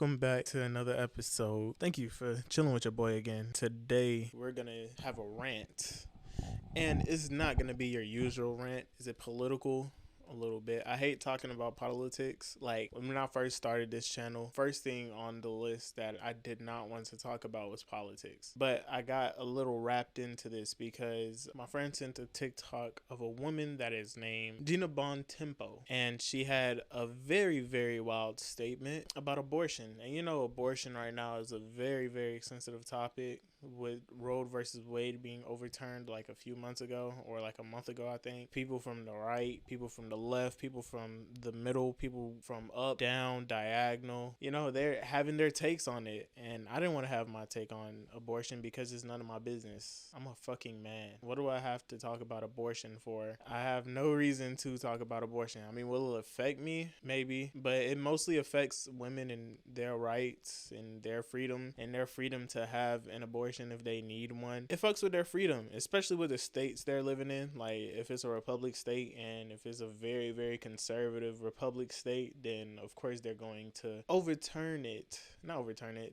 Welcome back to another episode. Thank you for chilling with your boy again. Today, we're going to have a rant. And it's not going to be your usual rant. Is it political? A little bit. I hate talking about politics. Like, when I first started this channel, first thing on the list that I did not want to talk about was politics. But I got a little wrapped into this because my friend sent a TikTok of a woman that is named Gina Bon Tempo. And she had a very, very wild statement about abortion. And you know, abortion right now is a very, very sensitive topic, with Roe versus Wade being overturned like a few months ago, or like a month ago, I think. People from the right, people from the left, people from the middle, people from up, down, diagonal, you know, they're having their takes on it. And I didn't want to have my take on abortion because it's none of my business. I'm a fucking man. What do I have to talk about abortion for? I have no reason to talk about abortion. I mean, will it affect me? Maybe, but it mostly affects women and their rights and their freedom to have an abortion if they need one. It fucks with their freedom, especially with the states they're living in. Like, if it's a republic state and if it's a very, very conservative republic state, then of course they're going to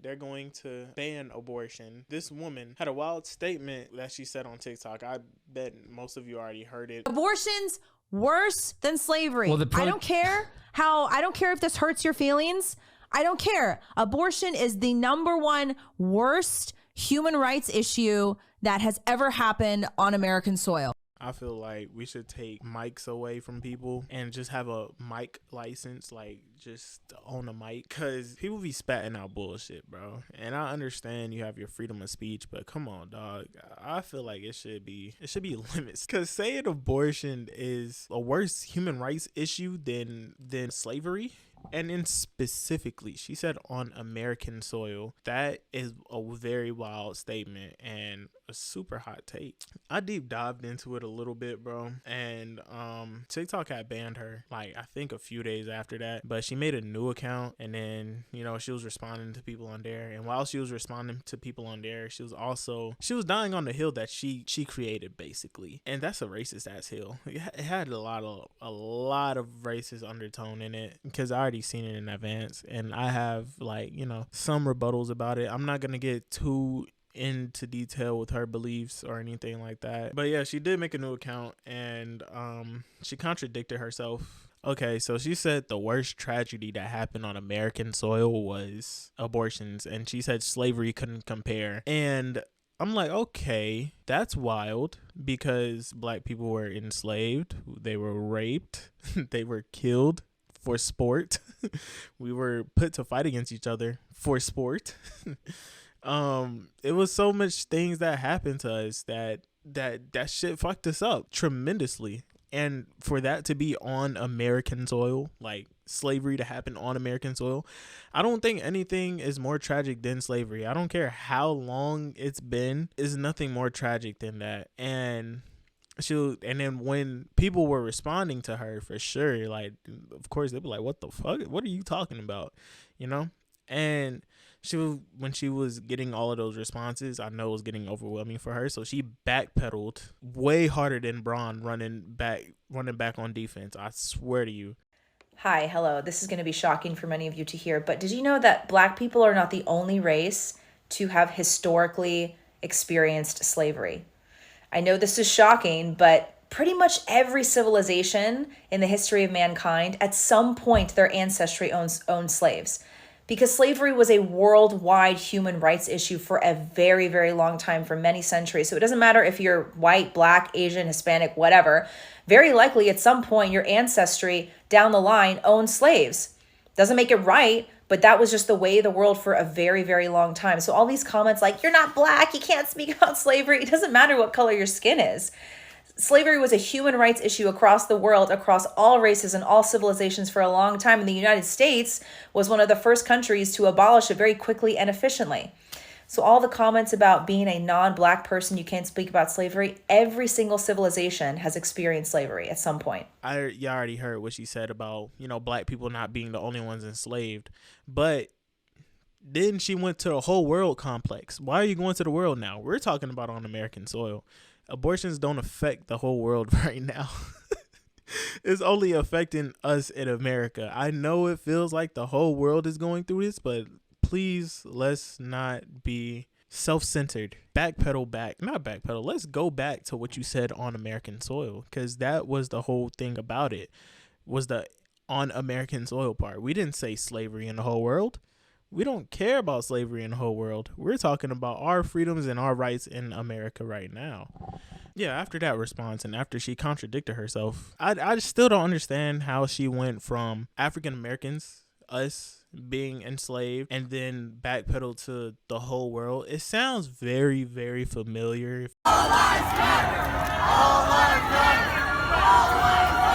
they're going to ban abortion. This woman had a wild statement that she said on TikTok. I bet most of you already heard it. Abortion's worse than slavery. I don't care if this hurts your feelings. I don't care. Abortion is the number one worst human rights issue that has ever happened on American soil. I feel like we should take mics away from people and just have a mic license, like just own a mic, because people be spatting out bullshit, bro. And I understand you have your freedom of speech, but come on, dog. I feel like it should be limits, because saying abortion is a worse human rights issue than slavery. And then specifically, she said on American soil. That is a very wild statement and a super hot take. I deep dived into it a little bit, bro. And TikTok had banned her, like, I think a few days after that. But she made a new account, and then, you know, she was responding to people on there. And while she was responding to people on there, she was dying on the hill that she created, basically. And that's a racist ass hill. It had a lot of racist undertone in it, because I already seen it in advance, and I have, like, you know, some rebuttals about it. I'm not gonna get too into detail with her beliefs or anything like that, but yeah, she did make a new account, and she contradicted herself. Okay, so she said the worst tragedy that happened on American soil was abortions, and she said slavery couldn't compare. And I'm like, okay, that's wild, because black people were enslaved, they were raped, they were killed for sport. We were put to fight against each other for sport. It was so much things that happened to us that shit fucked us up tremendously. And for that to be on American soil, like slavery to happen on American soil, I don't think anything is more tragic than slavery. I don't care how long it's been, is nothing more tragic than that. And then when people were responding to her, for sure, like, of course they'd be like, what the fuck, what are you talking about, you know? And when she was getting all of those responses, I know it was getting overwhelming for her, so she backpedaled way harder than Braun running back on defense. I swear to you. Hi, hello. This is going to be shocking for many of you to hear, but did you know that black people are not the only race to have historically experienced slavery? I know this is shocking, but pretty much every civilization in the history of mankind, at some point, their ancestry owned slaves. Because slavery was a worldwide human rights issue for a very, very long time, for many centuries. So it doesn't matter if you're white, black, Asian, Hispanic, whatever. Very likely at some point, your ancestry down the line owned slaves. Doesn't make it right, but that was just the way of the world for a very, very long time. So all these comments like, you're not black, you can't speak about slavery. It doesn't matter what color your skin is. Slavery was a human rights issue across the world, across all races and all civilizations for a long time. And the United States was one of the first countries to abolish it very quickly and efficiently. So all the comments about being a non-black person, you can't speak about slavery, every single civilization has experienced slavery at some point. You already heard what she said about, you know, black people not being the only ones enslaved. But then she went to the whole world complex. Why are you going to the world now? We're talking about on American soil. Abortions don't affect the whole world right now. It's only affecting us in America. I know it feels like the whole world is going through this, but please, let's not be self-centered. Not backpedal. Let's go back to what you said on American soil, because that was the whole thing about it, was the on American soil part. We didn't say slavery in the whole world. We don't care about slavery in the whole world. We're talking about our freedoms and our rights in America right now. Yeah, after that response and after she contradicted herself, I still don't understand how she went from African Americans, us, being enslaved, and then backpedal to the whole world. It sounds very, very familiar. All lives matter! All lives matter! All lives matter!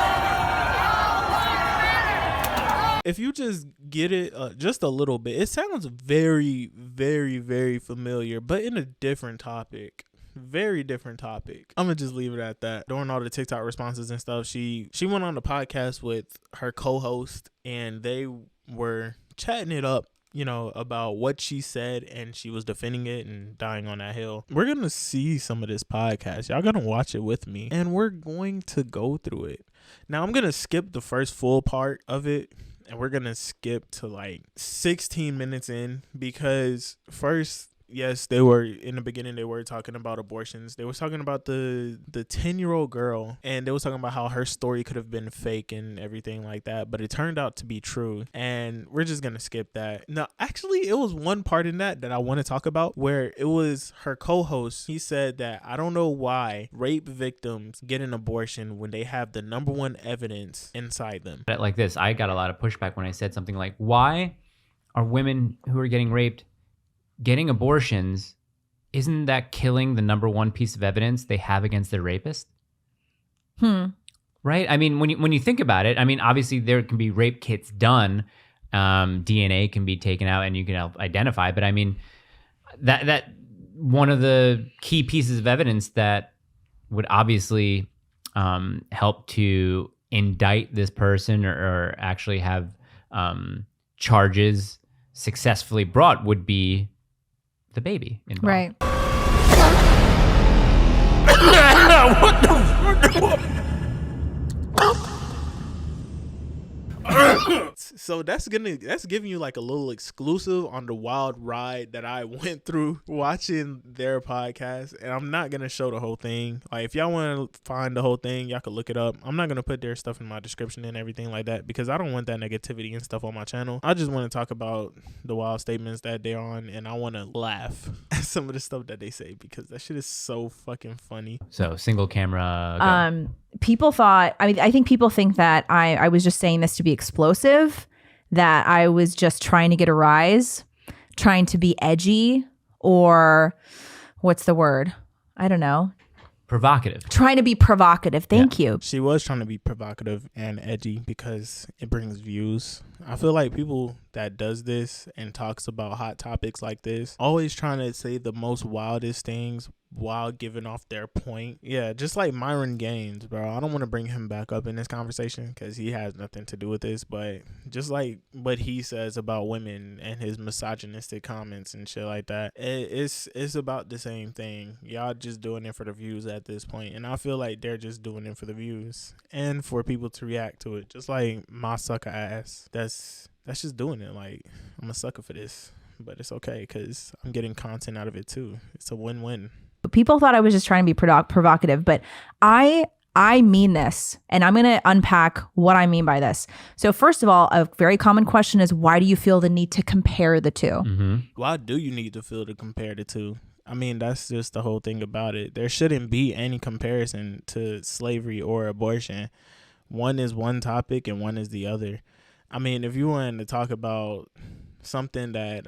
If you just get it just a little bit, it sounds very, very, very familiar, but in a different topic. Very different topic. I'm gonna just leave it at that. During all the TikTok responses and stuff, she went on the podcast with her co-host, and they were chatting it up, you know, about what she said, and she was defending it and dying on that hill. We're gonna see some of this podcast. Y'all gonna watch it with me, and we're going to go through it. Now I'm gonna skip the first full part of it, and we're gonna skip to like 16 minutes in, because first, yes, they were in the beginning. They were talking about abortions. They were talking about the 10-year-old girl, and they were talking about how her story could have been fake and everything like that, but it turned out to be true. And we're just gonna skip that. Now, actually, it was one part in that I want to talk about, where it was her co-host. He said that I don't know why rape victims get an abortion when they have the number one evidence inside them. Like this, I got a lot of pushback when I said something like, "Why are women who are getting raped getting abortions? Isn't that killing the number one piece of evidence they have against their rapist?" Right? I mean, when you think about it, I mean, obviously there can be rape kits done, DNA can be taken out, and you can help identify. But I mean, that one of the key pieces of evidence that would obviously help to indict this person or actually have charges successfully brought would be the baby involved. Right. What the So that's giving you like a little exclusive on the wild ride that I went through watching their podcast, and I'm not gonna show the whole thing. Like, if y'all want to find the whole thing, y'all can look it up. I'm not gonna put their stuff in my description and everything like that, because I don't want that negativity and stuff on my channel. I just want to talk about the wild statements that they're on, and I want to laugh at some of the stuff that they say, because that shit is so fucking funny. So single camera. Go. People thought, I think people think that I was just saying this to be explosive, that I was just trying to get a rise, trying to be edgy, or what's the word? I don't know. Provocative. Trying to be provocative. Thank you. She was trying to be provocative and edgy because it brings views. I feel like people that does this and talks about hot topics like this, always trying to say the most wildest things while giving off their point. Yeah, just like Myron Gaines, bro. I don't want to bring him back up in this conversation because he has nothing to do with this, but just like what he says about women and his misogynistic comments and shit like that, it's about the same thing. Y'all just doing it for the views at this point, and I feel like they're just doing it for the views and for people to react to it, just like my sucker ass. That's just doing it. Like, I'm a sucker for this, but it's okay because I'm getting content out of it too. It's a win-win. People thought I was just trying to be provocative, but I mean this, and I'm going to unpack what I mean by this. So first of all, a very common question is, why do you feel the need to compare the two? Mm-hmm. Why do you need to feel to compare the two? I mean, that's just the whole thing about it. There shouldn't be any comparison to slavery or abortion. One is one topic and one is the other. I mean, if you wanted to talk about something that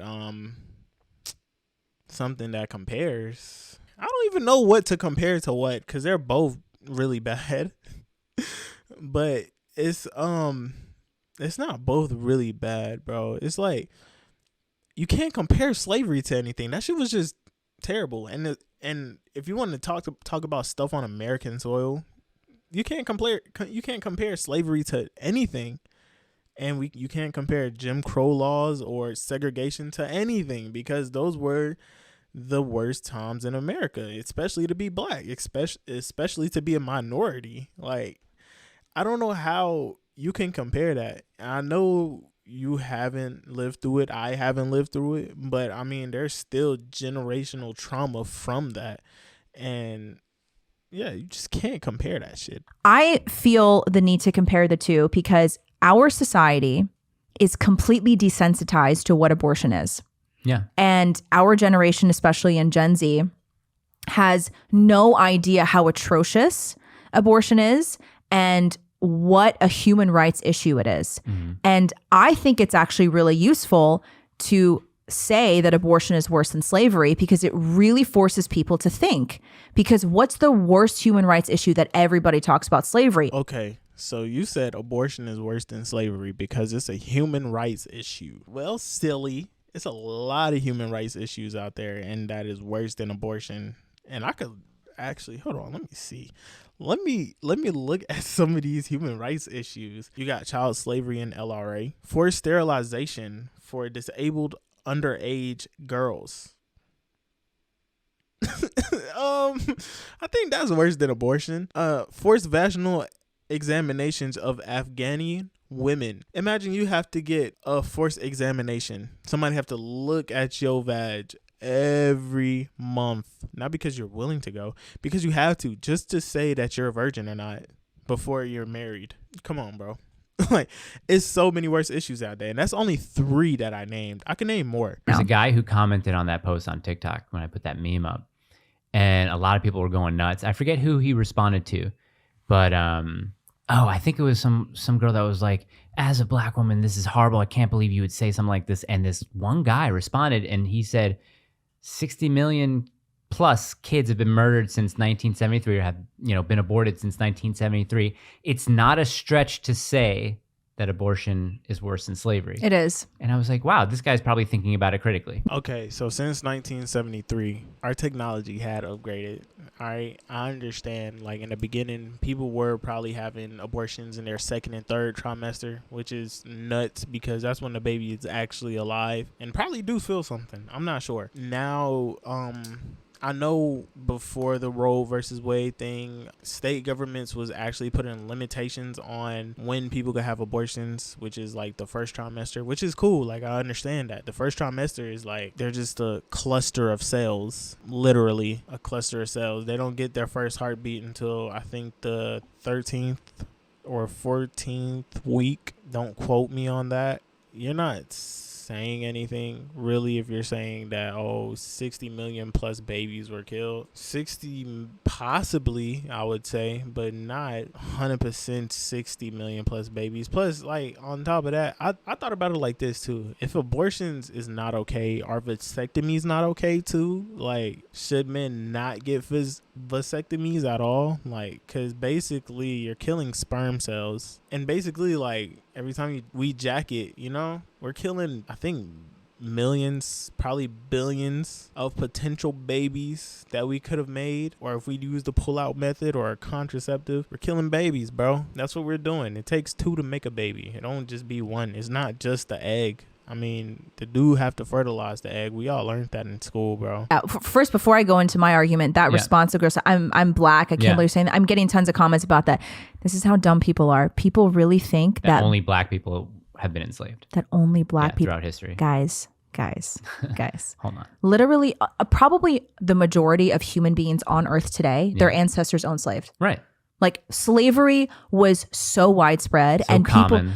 compares, I don't even know what to compare to what, because they're both really bad. But it's not both really bad, bro. It's like, you can't compare slavery to anything. That shit was just terrible. And if you want to talk about stuff on American soil, you can't compare slavery to anything. And you can't compare Jim Crow laws or segregation to anything, because those were the worst times in America, especially to be black, especially to be a minority. Like, I don't know how you can compare that. I know you haven't lived through it. I haven't lived through it. But, I mean, there's still generational trauma from that. And, yeah, you just can't compare that shit. I feel the need to compare the two because our society is completely desensitized to what abortion is. Yeah. And our generation, especially in Gen Z, has no idea how atrocious abortion is and what a human rights issue it is. And I think it's actually really useful to say that abortion is worse than slavery because it really forces people to think. Because what's the worst human rights issue that everybody talks about? Slavery. Okay, so you said abortion is worse than slavery because it's a human rights issue. Well, silly. It's a lot of human rights issues out there, and that is worse than abortion. And I could actually, hold on, let me see. Let me look at some of these human rights issues. You got child slavery in LRA, forced sterilization for disabled underage girls. I think that's worse than abortion. Forced vaginal examinations of Afghani women. Imagine you have to get a forced examination. Somebody have to look at your vag every month, not because you're willing to go, because you have to, just to say that you're a virgin or not before you're married. Come on, bro. Like, it's so many worse issues out there, and that's only 3 that I named. I can name more. There's a guy who commented on that post on TikTok when I put that meme up, and a lot of people were going nuts. I forget who he responded to, but I think it was some girl that was like, as a black woman, this is horrible. I can't believe you would say something like this. And this one guy responded, and he said, 60 million plus kids have been murdered since 1973 or have, been aborted since 1973. It's not a stretch to say that abortion is worse than slavery. It is. And I was like, wow, this guy's probably thinking about it critically. Okay, so since 1973, our technology had upgraded. All right, I understand, like, in the beginning, people were probably having abortions in their 2nd and 3rd trimester, which is nuts because that's when the baby is actually alive and probably do feel something. I'm not sure. Now, I know before the Roe versus Wade thing, state governments was actually putting limitations on when people could have abortions, which is like the 1st trimester, which is cool. Like, I understand that. The 1st trimester is like, they're just a cluster of cells, literally a cluster of cells. They don't get their first heartbeat until I think the 13th or 14th week. Don't quote me on that. You're not saying anything really if you're saying that 60 million plus babies were killed. 60 possibly, I would say, but not 100% 60 million plus babies. Plus, like, on top of that, I thought about it like this too. If abortions is not okay, are vasectomies not okay too? Like, should men not get vasectomies at all? Like, because basically you're killing sperm cells, and basically, like, every time we jack it, we're killing, I think, millions, probably billions of potential babies that we could have made. Or if we use the pull-out method or a contraceptive, we're killing babies, bro. That's what we're doing. It takes 2 to make a baby. It don't just be 1. It's not just the egg. I mean, the dude have to fertilize the egg. We all learned that in school, bro. First, before I go into my argument, that response to girls, I'm black. I can't believe you're saying that. I'm getting tons of comments about that. This is how dumb people are. People really think that only black people have been enslaved. That only black people throughout history. Guys. Hold on. Literally, probably the majority of human beings on Earth today, their ancestors owned slaves. Right. Like, slavery was so widespread and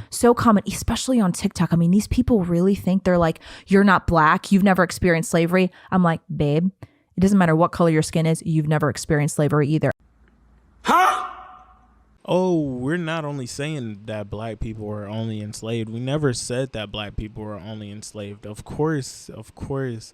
so common, especially on TikTok. I mean, these people really think they're like, you're not black, you've never experienced slavery. I'm like, babe, it doesn't matter what color your skin is, you've never experienced slavery either. Huh? Oh, we're not only saying that black people were only enslaved. We never said that black people were only enslaved. Of course,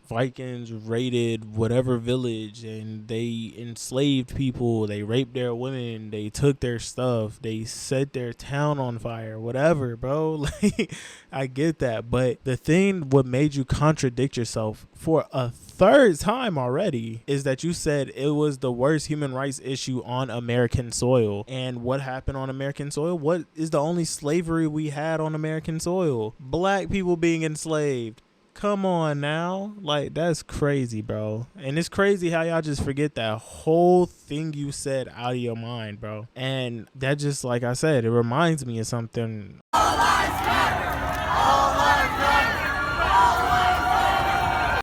Vikings raided whatever village and they enslaved people. They raped their women. They took their stuff. They set their town on fire, whatever, bro. Like, I get that. But the thing, what made you contradict yourself for a 3rd time already, is that you said it was the worst human rights issue on American soil. And what happened on American soil? What is the only slavery we had on American soil? Black people being enslaved. Come on now. Like, that's crazy, bro. And it's crazy how y'all just forget that whole thing you said out of your mind, bro. And that just, like I said, it reminds me of something.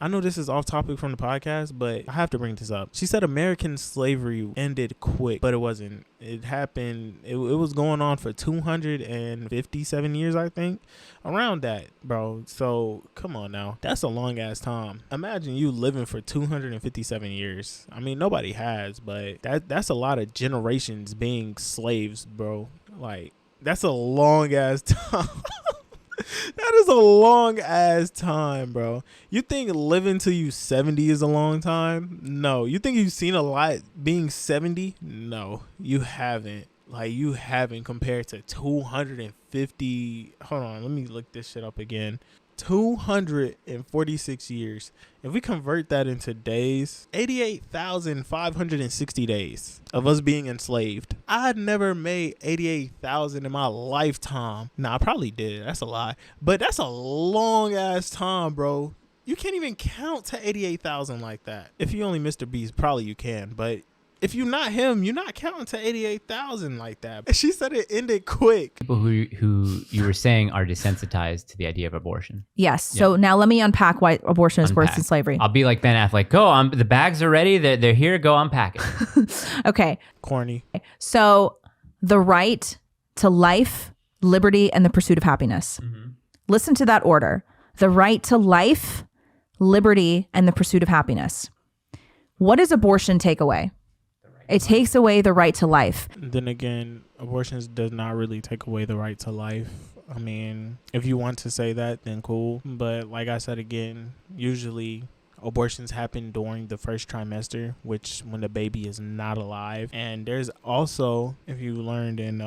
I know this is off topic from the podcast, but I have to bring this up. She said American slavery ended quick, but it wasn't. It happened. It was going on for 257 years, I think. Around that, bro. So, come on now. That's a long ass time. Imagine you living for 257 years. I mean, nobody has, but that's a lot of generations being slaves, bro. Like, that's a long ass time. That is a long ass time, bro. You think living till you 70 is a long time? No. You think you've seen a lot being 70? No, you haven't. Like, you haven't compared to 250. Hold on, let me look this shit up again. 246 years. If we convert that into days, 88,560 days of us being enslaved. I never made 88,000 in my lifetime. Nah, I probably did. That's a lie. But that's a long ass time, bro. You can't even count to 88,000 like that. If you only Mr. Beast, probably you can. But if you're not him, you're not counting to 88,000 like that. She said it ended quick. People who you were saying are desensitized to the idea of abortion. Yes. Yeah. So now let me unpack why abortion is worse than slavery. I'll be like Ben Affleck. Go, the bags are ready. They're here. Go unpack it. Okay. Corny. So the right to life, liberty, and the pursuit of happiness. Mm-hmm. Listen to that order. The right to life, liberty, and the pursuit of happiness. What does abortion take away? It takes away the right to life. Then again, abortion does not really take away the right to life. I mean, if you want to say that, then cool. But like I said again, usually abortions happen during the first trimester, which when the baby is not alive. And there's also, if you learned in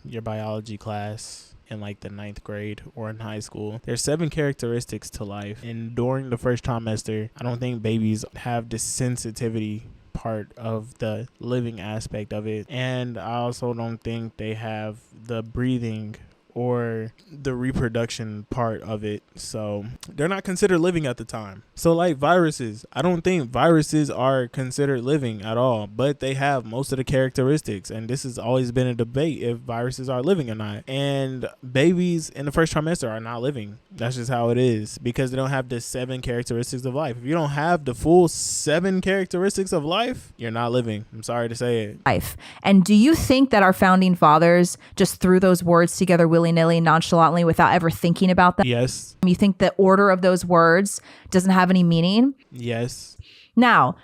your biology class in like the 9th grade or in high school, there's 7 characteristics to life. And during the first trimester, I don't think babies have the sensitivity part of the living aspect of it, and I also don't think they have the breathing or the reproduction part of it, so they're not considered living at the time. So like viruses, I don't think viruses are considered living at all, but they have most of the characteristics, and this has always been a debate if viruses are living or not. And babies in the first trimester are not living. That's just how it is, because they don't have the 7 characteristics of life. If you don't have the full 7 characteristics of life, you're not living. I'm sorry to say it. Life. And do you think that our founding fathers just threw those words together willy-nilly, nonchalantly, without ever thinking about them? Yes. You think the order of those words doesn't have any meaning? Yes. Now,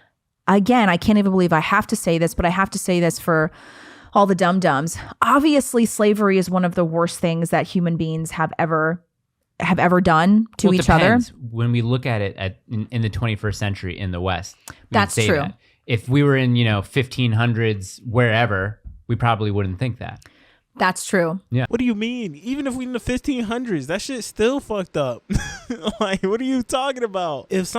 again, I can't even believe I have to say this, but I have to say this for all the dum-dums. Obviously, slavery is one of the worst things that human beings have ever done to each other. When we look at it in the 21st century in the West, that's true. That. If we were in 1500s wherever, we probably wouldn't think that. That's true. Yeah. What do you mean? Even if we in the 1500s, that shit's still fucked up. Like, what are you talking about? If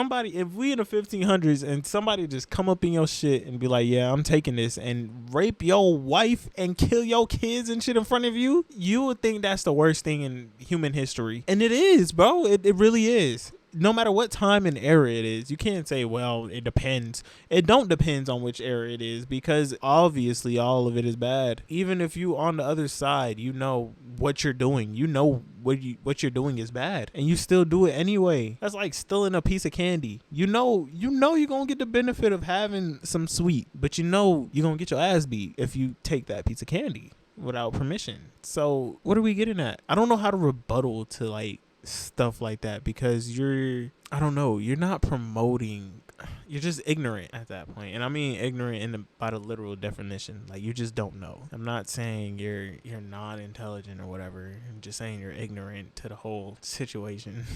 we in the 1500s and somebody just come up in your shit and be like, yeah, I'm taking this, and rape your wife and kill your kids and shit in front of you, you would think that's the worst thing in human history. And it is, bro. It really is. No matter what time and era it is, you can't say, well, it depends. It don't depends on which era it is, because obviously all of it is bad. Even if you on the other side, you know what you're doing. You know what you're doing is bad, and you still do it anyway. That's like stealing a piece of candy. You know you're gonna get the benefit of having some sweet, but you know you're gonna get your ass beat if you take that piece of candy without permission. So what are we getting at? I don't know how to rebuttal to like stuff like that, because you're not promoting, you're just ignorant at that point. And I mean ignorant by the literal definition. Like, you just don't know. I'm not saying you're non-intelligent or whatever. I'm just saying you're ignorant to the whole situation,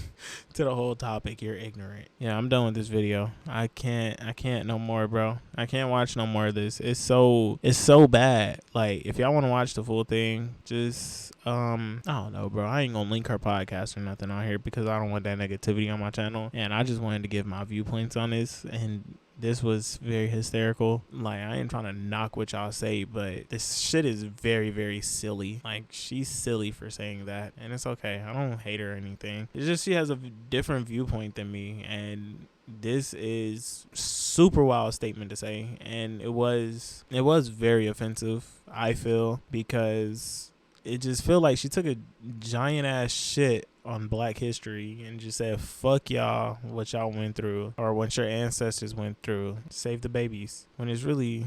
to the whole topic. You're ignorant. Yeah, I'm done with this video. I can't no more, bro. I can't watch no more of this. It's so bad. Like, if y'all want to watch the full thing, just I don't know, bro. I ain't gonna link her podcast or nothing on here, because I don't want that negativity on my channel, and I just wanted to give my viewpoints on this. And this was very hysterical. Like, I ain't trying to knock what y'all say, but this shit is very, very silly. Like, she's silly for saying that, and it's okay. I don't hate her or anything. It's just she has a different viewpoint than me, and this is super wild statement to say, and it was very offensive, I feel, because it just feel like she took a giant ass shit on Black history and just said, fuck y'all, what y'all went through, or what your ancestors went through, save the babies, when it's really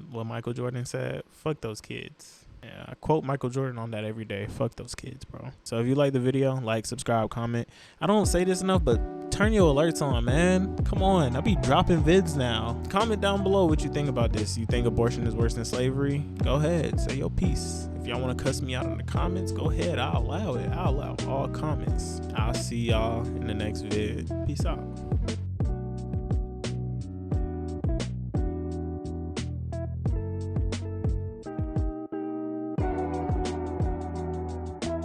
what Michael Jordan said, fuck those kids. Yeah, I quote Michael Jordan on that every day. Fuck those kids, bro. So if you like the video, like, subscribe, comment. I don't say this enough, but turn your alerts on, man. Come on, I be dropping vids now. Comment down below what you think about this. You think abortion is worse than slavery? Go ahead, say your piece. If y'all want to cuss me out in the comments, go ahead. I'll allow it. I'll allow all comments. I'll see y'all in the next vid. Peace out.